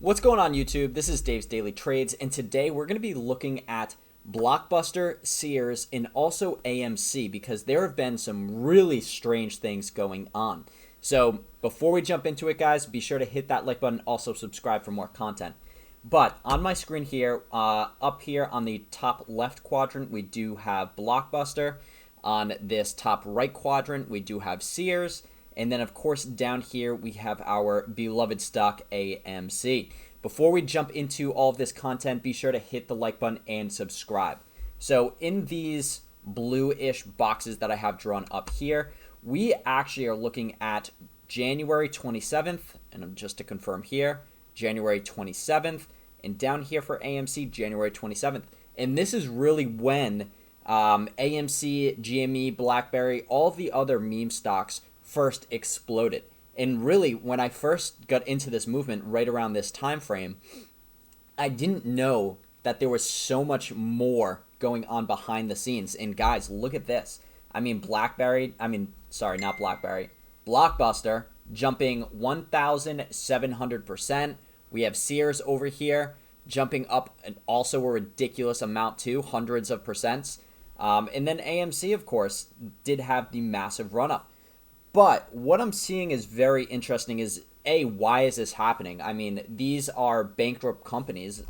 What's going on YouTube? This is Dave's Daily Trades, and today we're going to be looking at Blockbuster, Sears, and also AMC because there have been some really strange things going on. So before we jump into it, guys, be sure to hit that like button, also subscribe for more content. But on my screen here, up here on the top left quadrant, we do have Blockbuster. On this top right quadrant, we do have Sears. And then, of course, down here, we have our beloved stock, AMC. Before we jump into all of this content, be sure to hit the like button and subscribe. So in these blue-ish boxes that I have drawn up here, we actually are looking at January 27th, and just to confirm here, January 27th, and down here for AMC, January 27th. And this is really when AMC, GME, BlackBerry, all the other meme stocks first exploded. And really, when I first got into this movement right around this time frame, I didn't know that there was so much more going on behind the scenes. And guys, look at this. I mean, Blockbuster jumping 1,700%. We have Sears over here jumping up also a ridiculous amount too, hundreds of percents. And then AMC, of course, did have the massive run-up. But what I'm seeing is very interesting is, A, why is this happening? I mean, these are bankrupt companies.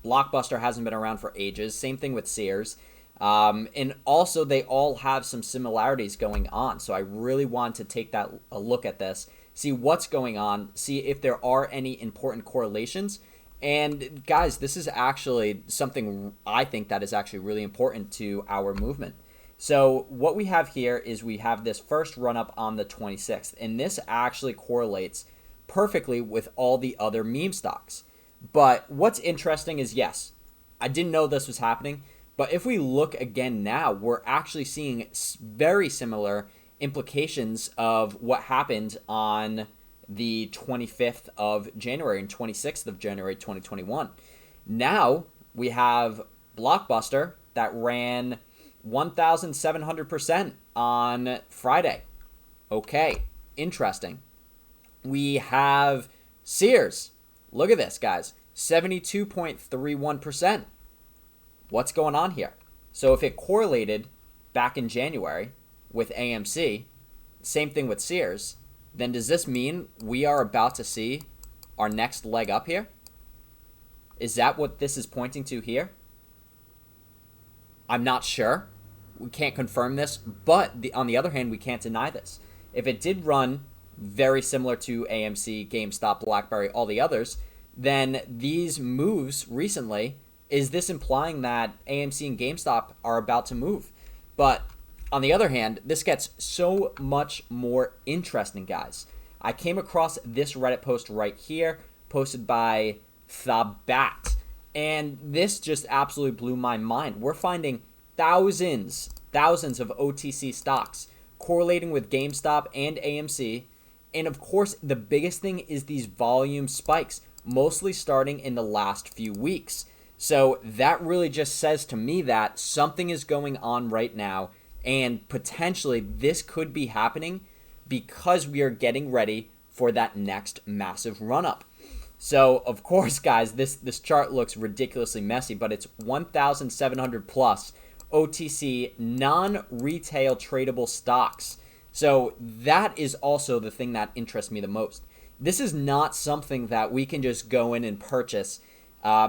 Blockbuster hasn't been around for ages. Same thing with Sears. And also, they all have some similarities going on. So I really want to take a look at this, see what's going on, see if there are any important correlations. And guys, this is actually something I think that is actually really important to our movement. So what we have here is we have this first run up on the 26th, and this actually correlates perfectly with all the other meme stocks. But what's interesting is, yes, I didn't know this was happening, but if we look again now, we're actually seeing very similar implications of what happened on the 25th of January and 26th of January 2021. Now we have Blockbuster that ran 1,700% on Friday. Okay, interesting. We have Sears. Look at this, guys. 72.31%. What's going on here? So if it correlated back in January with AMC, same thing with Sears, then does this mean we are about to see our next leg up here? Is that what this is pointing to here? I'm not sure. We can't confirm this, but on the other hand, we can't deny this. If it did run very similar to AMC, GameStop, BlackBerry, all the others, then these moves recently, is this implying that AMC and GameStop are about to move? But on the other hand, this gets so much more interesting, guys. I came across this Reddit post right here, posted by Thabat, and this just absolutely blew my mind. We're finding thousands of OTC stocks correlating with GameStop and AMC. And of course, the biggest thing is these volume spikes, mostly starting in the last few weeks. So that really just says to me that something is going on right now, and potentially this could be happening because we are getting ready for that next massive run-up. So, of course, guys, this chart looks ridiculously messy, but it's 1,700 plus OTC non-retail tradable stocks. So that is also the thing that interests me the most. This is not something that we can just go in and purchase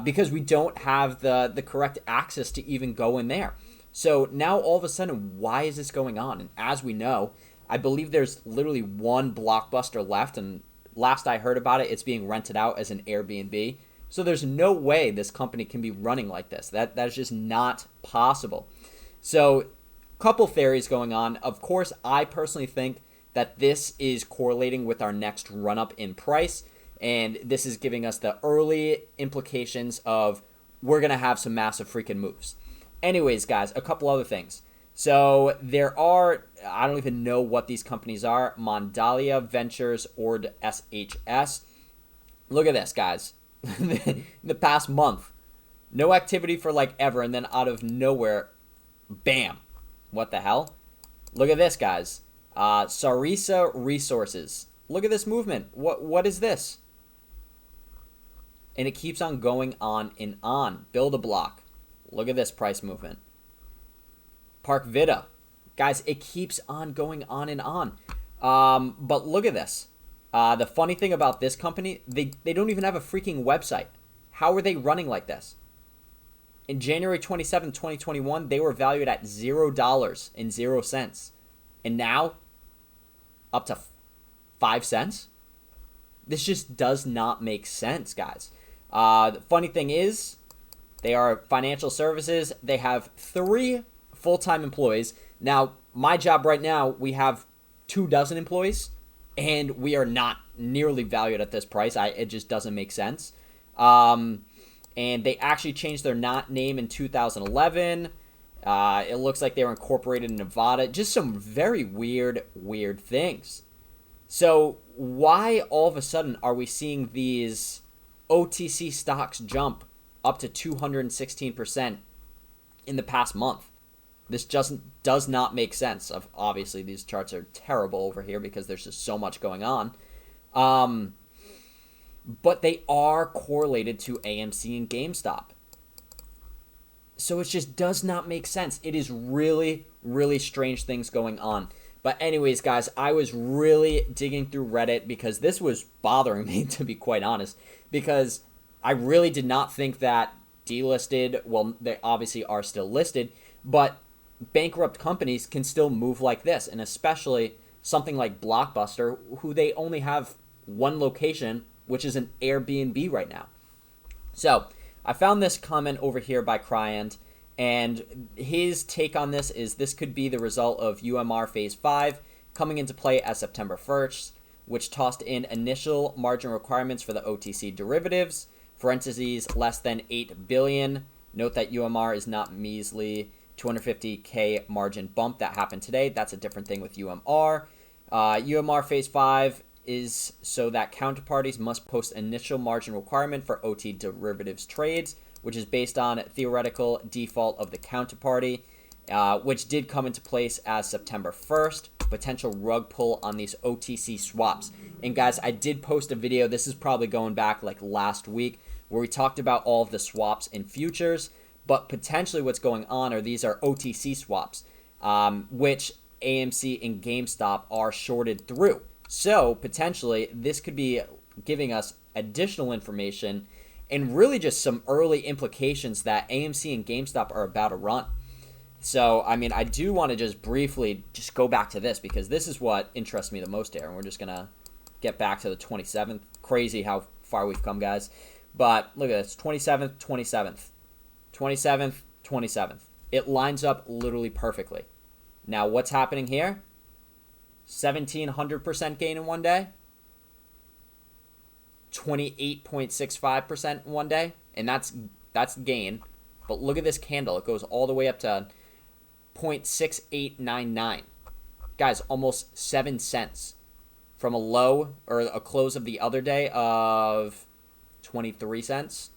because we don't have the correct access to even go in there. So now all of a sudden, why is this going on? And as we know, I believe there's literally one Blockbuster left, and last I heard about it, it's being rented out as an Airbnb. So there's no way this company can be running like this. That is just not possible. So couple theories going on. Of course, I personally think that this is correlating with our next run-up in price, and this is giving us the early implications of we're going to have some massive freaking moves. Anyways, guys, a couple other things. So there are, I don't even know what these companies are, Mondalia Ventures or SHS. Look at this, guys. The past month, no activity for like ever, and then out of nowhere, bam. What the hell? Look at this, guys. Sarisa Resources. Look at this movement. What is this? And it keeps on going on and on. Build a block. Look at this price movement. Park Vita. Guys, it keeps on going on and on. But look at this. The funny thing about this company, they don't even have a freaking website. How are they running like this? In January 27, 2021, they were valued at $0.00. And now, up to 5 cents? This just does not make sense, guys. The funny thing is, they are financial services. They have 3 full-time employees. Now, my job right now, we have 24 employees, and we are not nearly valued at this price. It just doesn't make sense. And they actually changed their name in 2011. It looks like they were incorporated in Nevada. Just some very weird things. So why all of a sudden are we seeing these OTC stocks jump up to 216% in the past month? This just does not make sense. Obviously, these charts are terrible over here because there's just so much going on. But they are correlated to AMC and GameStop. So it just does not make sense. It is really strange things going on. But anyways, guys, I was really digging through Reddit because this was bothering me, to be quite honest, because I really did not think that delisted, well, they obviously are still listed, but bankrupt companies can still move like this, and especially something like Blockbuster, who they only have one location, which is an Airbnb right now. So I found this comment over here by Cryand, and his take on this is this could be the result of UMR Phase 5 coming into play as September 1st, which tossed in initial margin requirements for the OTC derivatives, parentheses, less than 8 billion. Note that UMR is not measly 250K margin bump that happened today. That's a different thing with UMR. UMR Phase 5 is so that counterparties must post initial margin requirement for OT derivatives trades, which is based on theoretical default of the counterparty, which did come into place as September 1st. Potential rug pull on these OTC swaps. And guys, I did post a video. This is probably going back like last week, where we talked about all of the swaps and futures. But potentially what's going on are these are OTC swaps, which AMC and GameStop are shorted through. So potentially this could be giving us additional information and really just some early implications that AMC and GameStop are about to run. So, I mean, I do want to just briefly just go back to this because this is what interests me the most here. And we're just going to get back to the 27th. Crazy how far we've come, guys. But look at this, 27th, 27th, 27th, 27th. It lines up literally perfectly. Now, what's happening here? 1,700% gain in one day. 28.65% in one day. And that's gain. But look at this candle. It goes all the way up to 0.6899. Guys, almost 7 cents from a low or a close of the other day of 23 cents.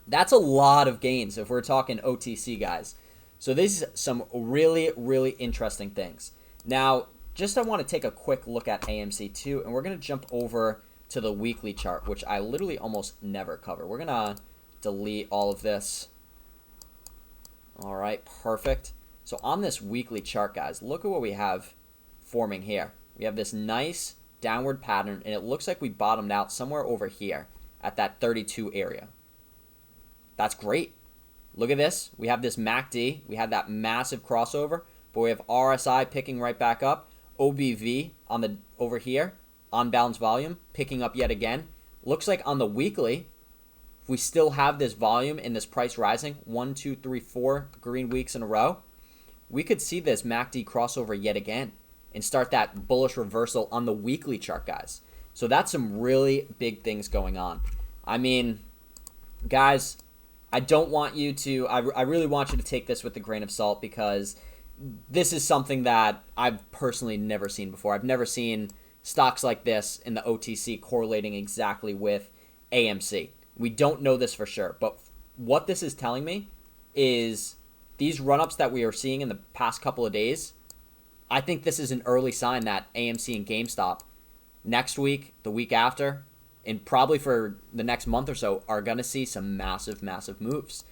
That's a lot of gains if we're talking OTC, guys. So this is some really interesting things. Now, I want to take a quick look at AMC too, and we're going to jump over to the weekly chart, which I literally almost never cover. We're going to delete all of this. All right, perfect. So on this weekly chart, guys, look at what we have forming here. We have this nice downward pattern, and it looks like we bottomed out somewhere over here at that 32 area. That's great. Look at this. We have this MACD. We had that massive crossover, but we have RSI picking right back up. OBV on the over here, on balance volume, picking up yet again. Looks like on the weekly, if we still have this volume and this price rising, 1, 2, 3, 4 green weeks in a row, we could see this MACD crossover yet again and start that bullish reversal on the weekly chart, guys. So that's some really big things going on. I mean, guys, I don't want you to, I really want you to take this with a grain of salt because this is something that I've personally never seen before. I've never seen stocks like this in the OTC correlating exactly with AMC. We don't know this for sure, but what this is telling me is these run-ups that we are seeing in the past couple of days, I think this is an early sign that AMC and GameStop next week, the week after, and probably for the next month or so, are going to see some massive, massive moves.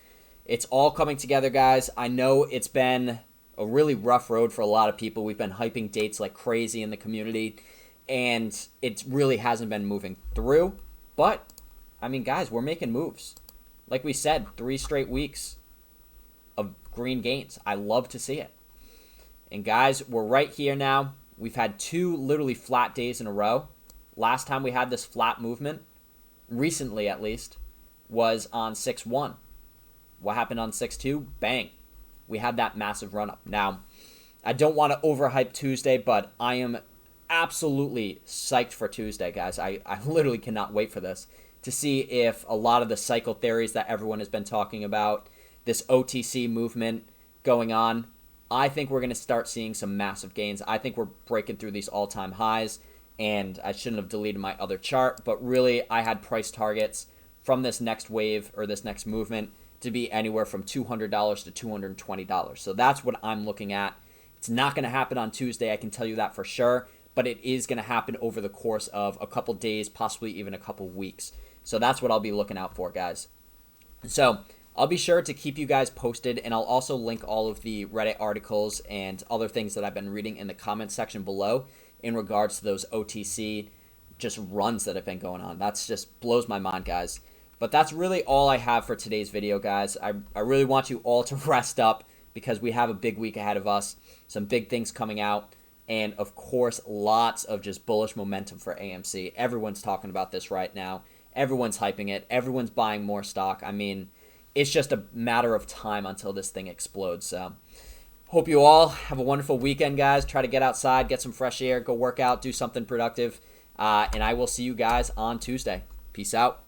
It's all coming together, guys. I know it's been a really rough road for a lot of people. We've been hyping dates like crazy in the community, and it really hasn't been moving through. But, I mean, guys, we're making moves. Like we said, 3 straight weeks of green gains. I love to see it. And, guys, we're right here now. We've had 2 literally flat days in a row. Last time we had this flat movement, recently at least, was on 6-1. What happened on 6-2? Bang. We had that massive run-up. Now, I don't want to overhype Tuesday, but I am absolutely psyched for Tuesday, guys. I literally cannot wait for this to see if a lot of the cycle theories that everyone has been talking about, this OTC movement going on, I think we're going to start seeing some massive gains. I think we're breaking through these all-time highs, and I shouldn't have deleted my other chart, but really I had price targets from this next wave or this next movement to be anywhere from $200 to $220. So that's what I'm looking at. It's not going to happen on Tuesday, I can tell you that for sure, but it is going to happen over the course of a couple days, possibly even a couple weeks. So that's what I'll be looking out for, guys. So I'll be sure to keep you guys posted, and I'll also link all of the Reddit articles and other things that I've been reading in the comments section below in regards to those OTC just runs that have been going on. That's just blows my mind, guys. But that's really all I have for today's video, guys. I really want you all to rest up because we have a big week ahead of us, some big things coming out, and of course, lots of just bullish momentum for AMC. Everyone's talking about this right now. Everyone's hyping it. Everyone's buying more stock. I mean, it's just a matter of time until this thing explodes. So hope you all have a wonderful weekend, guys. Try to get outside, get some fresh air, go work out, do something productive. And I will see you guys on Tuesday. Peace out.